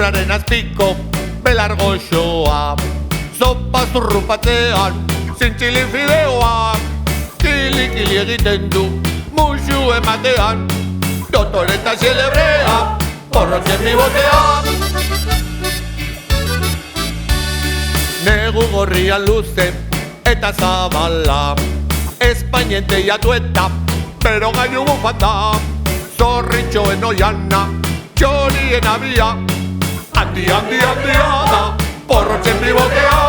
Uraren azpiko belar goxoa, zopa zurrupatean zintxili fideoak, kili egiten du musu ematean, dotore eta xelebrea porrotzen bibotean. Negu gorrian luze eta zabala, Espainiente jatueta, pero gainu bufanda, zorritxoen oiana, txorien abia, handi da, porrotzen bibotea.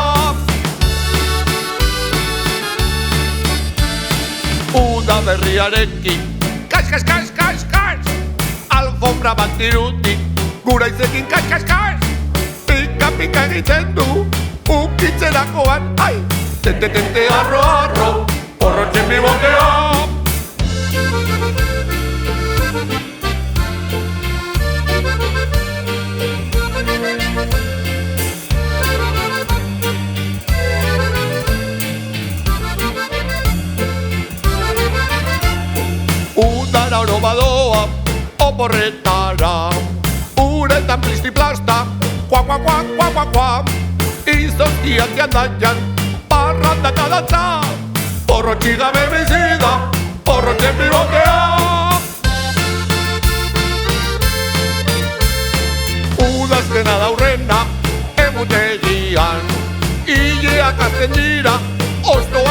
Uda berriarekin, kas, alfombra bat diruti, gura izekin kas, pika egiten du, ukitzerakoan, ai, tente, arro, porrotzen bibotea. Udara oro badoa, oporretara, uretan plisti-plasta, kua, izozkiak jandaian, parranda kadatza, porrotxi gabe bizida, porrotzen bibotea. Udazkena daurrena, emutegian, hileak azten dira, oztoa